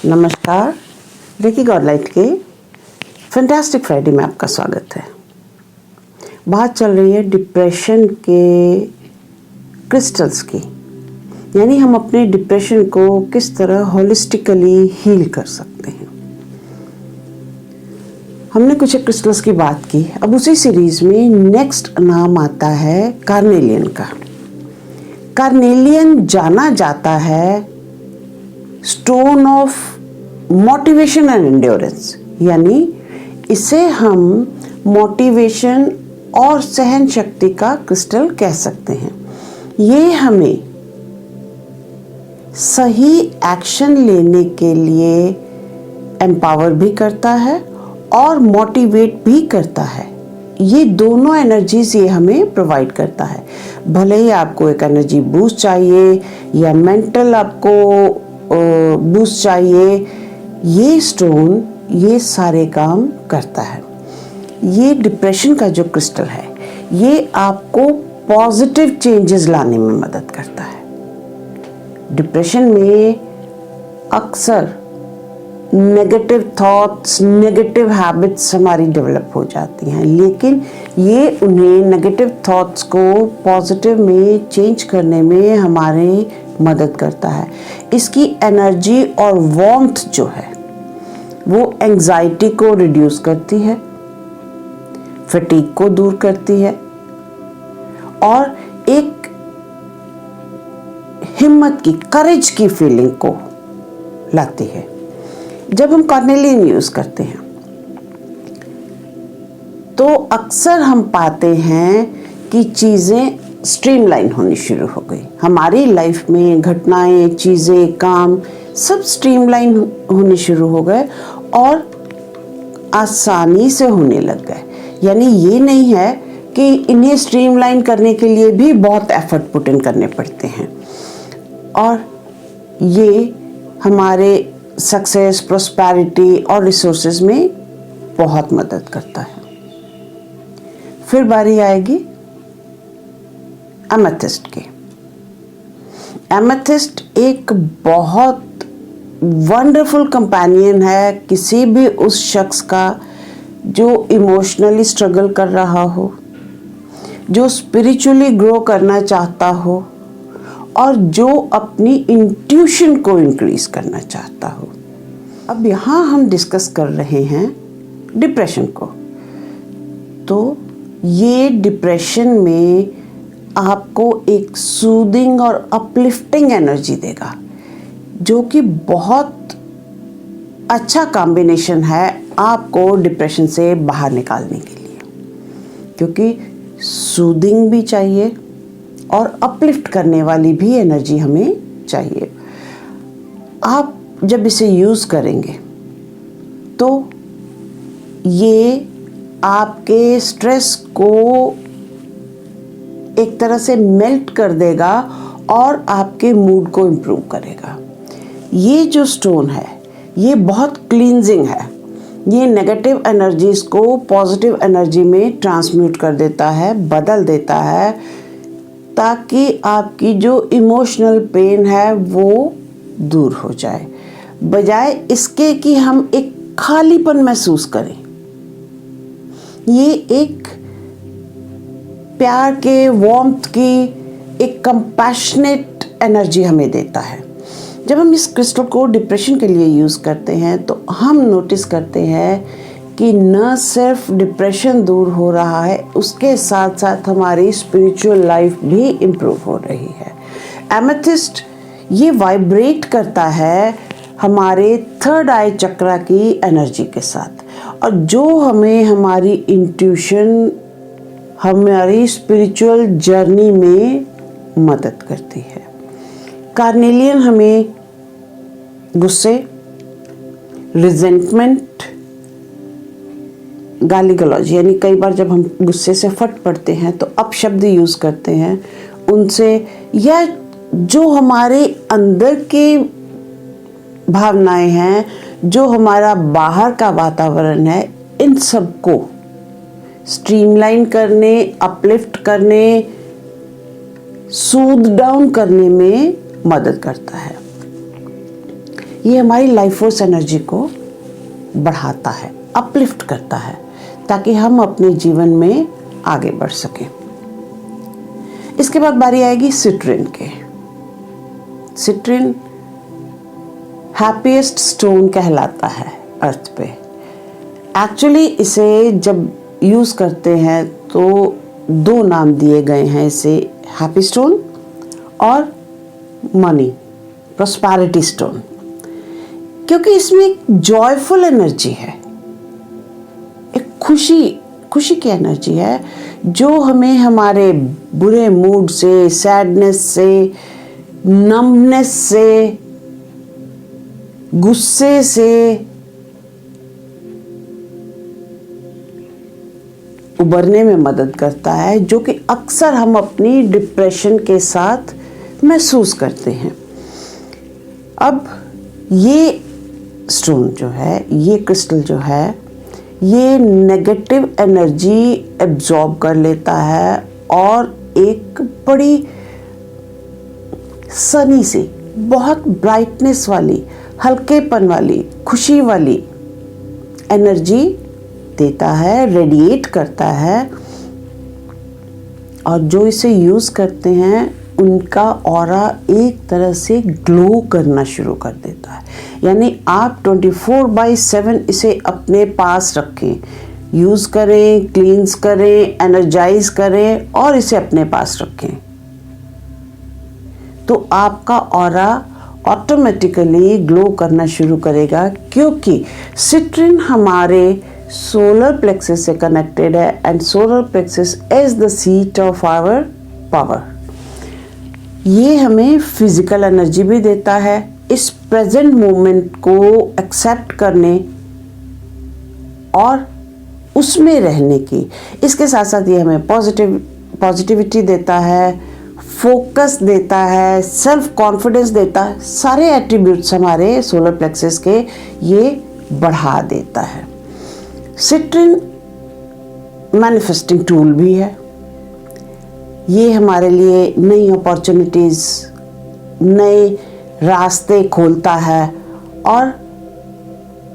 नमस्कार, रेकी गॉडलाइट के fantastic Friday में आपका स्वागत है। बात चल रही है डिप्रेशन के क्रिस्टल्स की, यानी हम अपने डिप्रेशन को किस तरह होलिस्टिकली हील कर सकते हैं। हमने कुछ क्रिस्टल्स की बात की। अब उसी सीरीज में नेक्स्ट नाम आता है कार्नेलियन का। कार्नेलियन जाना जाता है stone of motivation and endurance, यानी इसे हम मोटिवेशन और सहन शक्ति का क्रिस्टल कह सकते हैं। ये हमें सही एक्शन लेने के लिए एम्पावर भी करता है और मोटिवेट भी करता है। ये दोनों एनर्जीज ये हमें प्रोवाइड करता है। भले ही आपको एक एनर्जी बूस्ट चाहिए या मेंटल आपको बूस्ट चाहिए, ये स्टोन ये सारे काम करता है। ये डिप्रेशन का जो क्रिस्टल है ये आपको पॉजिटिव चेंजेस लाने में मदद करता है। डिप्रेशन में अक्सर नेगेटिव थॉट्स, नेगेटिव हैबिट्स हमारी डेवलप हो जाती हैं, लेकिन ये उन्हें नेगेटिव थॉट्स को पॉजिटिव में चेंज करने में हमारी मदद करता है। इसकी एनर्जी और वार्मथ जो है वो एंजाइटी को रिड्यूस करती है, फटीग को दूर करती है और एक हिम्मत की, करेज की फीलिंग को लाती है। जब हम कार्नेलियन यूज करते हैं तो अक्सर हम पाते हैं कि चीजें स्ट्रीमलाइन होनी शुरू हो गई। हमारी लाइफ में घटनाएं, चीजें, काम सब स्ट्रीमलाइन होने शुरू हो गए और आसानी से होने लग गए। यानी ये नहीं है कि इन्हें स्ट्रीमलाइन करने के लिए भी बहुत एफर्ट पुट इन करने पड़ते हैं, और ये हमारे सक्सेस, प्रोस्पेरिटी और रिसोर्सेज में बहुत मदद करता है। फिर बारी आएगी एमेथिस्ट की। एमेथिस्ट एक बहुत वंडरफुल कंपेनियन है किसी भी उस शख्स का जो इमोशनली स्ट्रगल कर रहा हो, जो स्पिरिचुअली ग्रो करना चाहता हो और जो अपनी इंट्यूशन को इंक्रीज करना चाहता हो। अब यहाँ हम डिस्कस कर रहे हैं डिप्रेशन को। तो ये डिप्रेशन में आपको एक सूदिंग और अपलिफ्टिंग एनर्जी देगा, जो कि बहुत अच्छा कॉम्बिनेशन है आपको डिप्रेशन से बाहर निकालने के लिए, क्योंकि सूदिंग भी चाहिए और अपलिफ्ट करने वाली भी एनर्जी हमें चाहिए। आप जब इसे यूज करेंगे तो ये आपके स्ट्रेस को एक तरह से मेल्ट कर देगा और आपके मूड को इम्प्रूव करेगा। ये जो स्टोन है ये बहुत क्लींजिंग है। ये नेगेटिव एनर्जीज को पॉजिटिव एनर्जी में ट्रांसम्यूट कर देता है, बदल देता है, ताकि आपकी जो इमोशनल पेन है वो दूर हो जाए, बजाय इसके कि हम एक खालीपन महसूस करें। ये एक प्यार के, वार्मथ की, एक कंपैशनेट एनर्जी हमें देता है। जब हम इस क्रिस्टल को डिप्रेशन के लिए यूज़ करते हैं तो हम नोटिस करते हैं कि न सिर्फ डिप्रेशन दूर हो रहा है, उसके साथ साथ हमारी स्पिरिचुअल लाइफ भी इम्प्रूव हो रही है। एमेथिस्ट ये वाइब्रेट करता है हमारे थर्ड आई चक्रा की एनर्जी के साथ, और जो हमें हमारी इंट्यूशन, हमारी स्पिरिचुअल जर्नी में मदद करती है। कार्नेलियन हमें गुस्से, रिजेंटमेंट, गाली गलौज, यानी कई बार जब हम गुस्से से फट पड़ते हैं तो अपशब्द यूज करते हैं उनसे, या जो हमारे अंदर के भावनाएं हैं, जो हमारा बाहर का वातावरण है, इन सबको स्ट्रीमलाइन करने, अपलिफ्ट करने, सूद डाउन करने में मदद करता है। ये हमारी लाइफ फोर्स एनर्जी को बढ़ाता है, अपलिफ्ट करता है, ताकि हम अपने जीवन में आगे बढ़ सकें। इसके बाद बारी आएगी सिट्रिन के। सिट्रिन हैप्पीएस्ट स्टोन कहलाता है अर्थ पे। एक्चुअली इसे जब यूज़ करते हैं तो 2 नाम दिए गए हैं इसे, हैप्पी स्टोन और मनी प्रॉस्पेरिटी स्टोन, क्योंकि इसमें एक जॉयफुल एनर्जी है, एक खुशी की एनर्जी है, जो हमें हमारे बुरे मूड से, सैडनेस से, नमनेस से, गुस्से से उबरने में मदद करता है, जो कि अक्सर हम अपनी डिप्रेशन के साथ महसूस करते हैं। अब ये स्टोन जो है, ये क्रिस्टल जो है, ये नेगेटिव एनर्जी एब्जॉर्ब कर लेता है और एक बड़ी सनी सी, बहुत ब्राइटनेस वाली, हल्केपन वाली, खुशी वाली एनर्जी देता है, रेडिएट करता है। और जो इसे यूज़ करते हैं उनका ऑरा एक तरह से ग्लो करना शुरू कर देता है। यानी आप 24/7 इसे अपने पास रखें, यूज़ करें, क्लींस करें, एनर्जाइज करें और इसे अपने पास रखें, तो आपका ऑरा ऑटोमेटिकली ग्लो करना शुरू करेगा, क्योंकि सिट्रिन हमारे सोलर प्लेक्सस से कनेक्टेड है and solar plexus is the seat of our power. ये हमें फिजिकल एनर्जी भी देता है, इस प्रेजेंट मोमेंट को एक्सेप्ट करने और उसमें रहने की। इसके साथ साथ ये हमें पॉजिटिविटी देता है, फोकस देता है, सेल्फ कॉन्फिडेंस देता है, सारे एट्रीब्यूट्स हमारे सोलर प्लेक्सस के ये बढ़ा देता है। सिट्रिन मैनिफेस्टिंग टूल भी है। ये हमारे लिए नई अपॉर्चुनिटीज़, नए रास्ते खोलता है और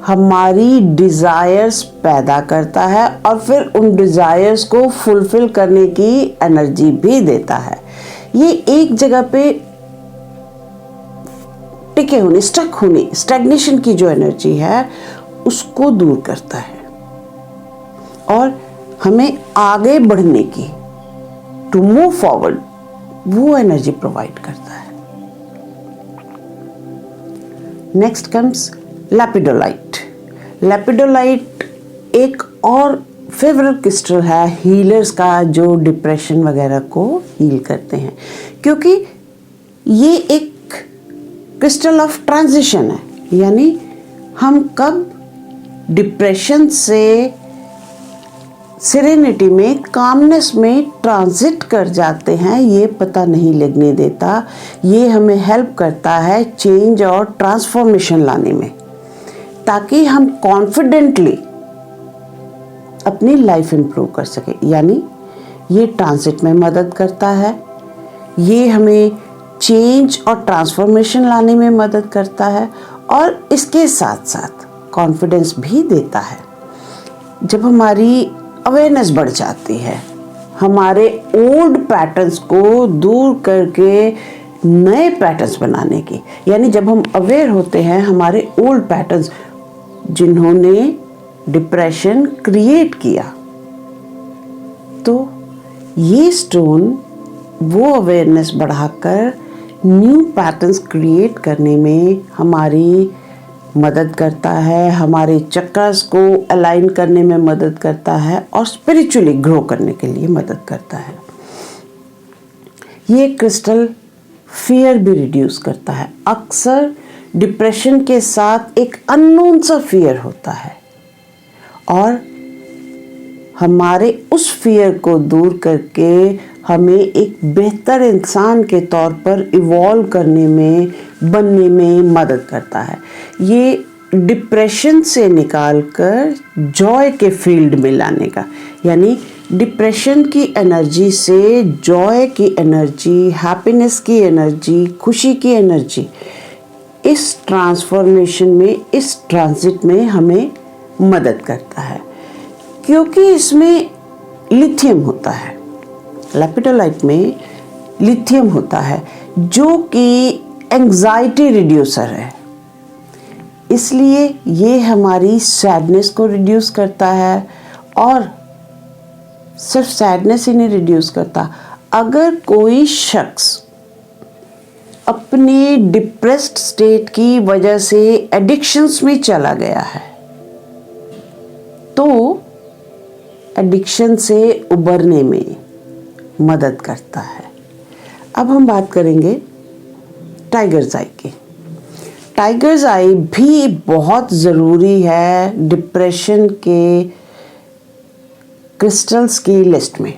हमारी डिज़ायर्स पैदा करता है और फिर उन डिज़ायर्स को फुलफिल करने की एनर्जी भी देता है। ये एक जगह पे टिके होने, स्टक होने, स्टैग्नेशन की जो एनर्जी है उसको दूर करता है और हमें आगे बढ़ने की, टू मूव फॉरवर्ड, वो एनर्जी प्रोवाइड करता है। Next comes लैपिडोलाइट। लैपिडोलाइट एक और फेवरेट क्रिस्टल है हीलर्स का, जो डिप्रेशन वगैरह को हील करते हैं, क्योंकि ये एक क्रिस्टल ऑफ ट्रांजिशन है। यानी हम कब डिप्रेशन से सेरेनिटी में, कामनेस में ट्रांजिट कर जाते हैं, ये पता नहीं लगने देता। ये हमें हेल्प करता है चेंज और ट्रांसफॉर्मेशन लाने में, ताकि हम कॉन्फिडेंटली अपनी लाइफ इंप्रूव कर सके। यानी ये ट्रांजिट में मदद करता है, ये हमें चेंज और ट्रांसफॉर्मेशन लाने में मदद करता है और इसके साथ साथ कॉन्फिडेंस भी देता है। जब हमारी अवेयरनेस बढ़ जाती है, हमारे ओल्ड पैटर्न्स को दूर करके नए पैटर्न्स बनाने की, यानी जब हम अवेयर होते हैं हमारे ओल्ड पैटर्न्स जिन्होंने डिप्रेशन क्रिएट किया, तो ये स्टोन वो अवेयरनेस बढ़ाकर न्यू पैटर्न्स क्रिएट करने में हमारी मदद करता है, हमारे चक्रास को अलाइन करने में मदद करता है और स्पिरिचुअली ग्रो करने के लिए मदद करता है। ये क्रिस्टल फियर भी रिड्यूस करता है। अक्सर डिप्रेशन के साथ एक अननोन सा फियर होता है और हमारे उस फियर को दूर करके हमें एक बेहतर इंसान के तौर पर इवॉल्व करने में, बनने में मदद करता है। ये डिप्रेशन से निकालकर जॉय के फील्ड में लाने का, यानी डिप्रेशन की एनर्जी से जॉय की एनर्जी, हैप्पीनेस की एनर्जी, खुशी की एनर्जी, इस ट्रांसफॉर्मेशन में, इस ट्रांजिट में हमें मदद करता है, क्योंकि इसमें लिथियम होता है। लैपिटोलाइट में लिथियम होता है जो कि एंजाइटी रिड्यूसर है, इसलिए ये हमारी सैडनेस को रिड्यूस करता है। और सिर्फ सैडनेस ही नहीं रिड्यूस करता, अगर कोई शख्स अपने डिप्रेस्ड स्टेट की वजह से एडिक्शंस में चला गया है तो एडिक्शन से उबरने में मदद करता है। अब हम बात करेंगे टाइगर्स आई की। टाइगर्स आई भी बहुत ज़रूरी है डिप्रेशन के क्रिस्टल्स की लिस्ट में,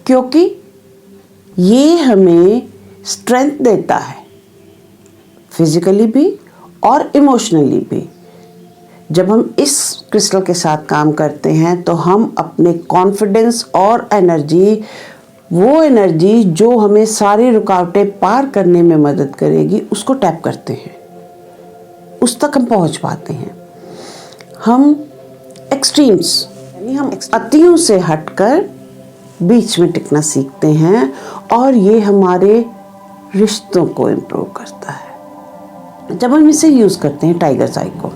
क्योंकि ये हमें स्ट्रेंथ देता है, फिजिकली भी और इमोशनली भी। जब हम इस क्रिस्टल के साथ काम करते हैं तो हम अपने कॉन्फिडेंस और एनर्जी, वो एनर्जी जो हमें सारी रुकावटें पार करने में मदद करेगी, उसको टैप करते हैं, उस तक हम पहुंच पाते हैं। हम एक्सट्रीम्स यानी हम अतियों से हटकर बीच में टिकना सीखते हैं और ये हमारे रिश्तों को इम्प्रूव करता है। जब हम इसे यूज़ करते हैं टाइगर्स आई को,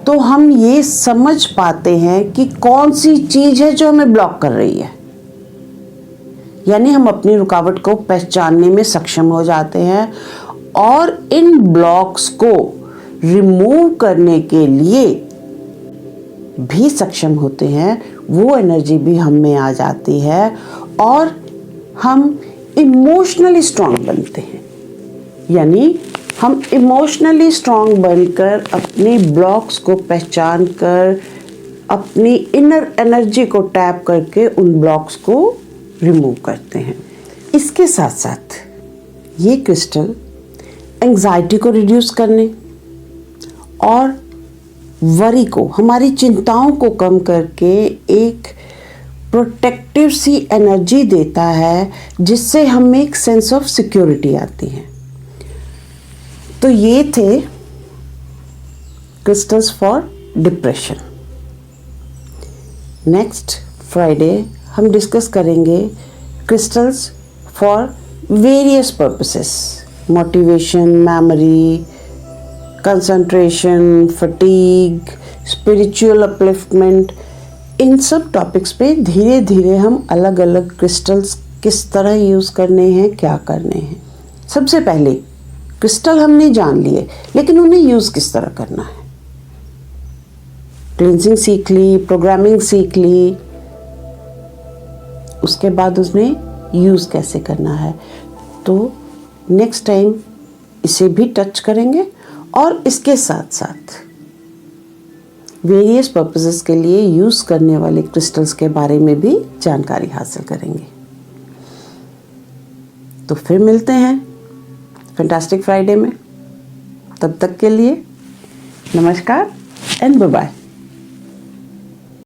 तो हम ये समझ पाते हैं कि कौन सी चीज़ है जो हमें ब्लॉक कर रही है, यानी हम अपनी रुकावट को पहचानने में सक्षम हो जाते हैं और इन ब्लॉक्स को रिमूव करने के लिए भी सक्षम होते हैं। वो एनर्जी भी हम में आ जाती है और हम इमोशनली स्ट्रांग बनते हैं, यानी हम इमोशनली स्ट्रांग बनकर अपने ब्लॉक्स को पहचान कर अपनी इनर एनर्जी को टैप करके उन ब्लॉक्स को रिमूव करते हैं। इसके साथ साथ ये क्रिस्टल एंजाइटी को रिड्यूस करने और वरी को, हमारी चिंताओं को कम करके एक प्रोटेक्टिव सी एनर्जी देता है, जिससे हमें एक सेंस ऑफ सिक्योरिटी आती है। तो ये थे crystals for depression. Next Friday हम डिस्कस करेंगे crystals for various purposes, motivation, memory, concentration, fatigue, spiritual upliftment. इन सब टॉपिक्स पे धीरे धीरे हम अलग अलग क्रिस्टल्स किस तरह यूज़ करने हैं, क्या करने हैं। सबसे पहले क्रिस्टल हमने जान लिए, लेकिन उन्हें यूज़ किस तरह करना है। क्लींजिंग सीख ली, प्रोग्रामिंग सीख ली, उसके बाद उसमें यूज़ कैसे करना है। तो नेक्स्ट टाइम इसे भी टच करेंगे और इसके साथ साथ वेरियस पर्पसेस के लिए यूज़ करने वाले क्रिस्टल्स के बारे में भी जानकारी हासिल करेंगे। तो फिर मिलते हैं फैंटास्टिक फ्राइडे में। तब तक के लिए नमस्कार एंड बाय बाय।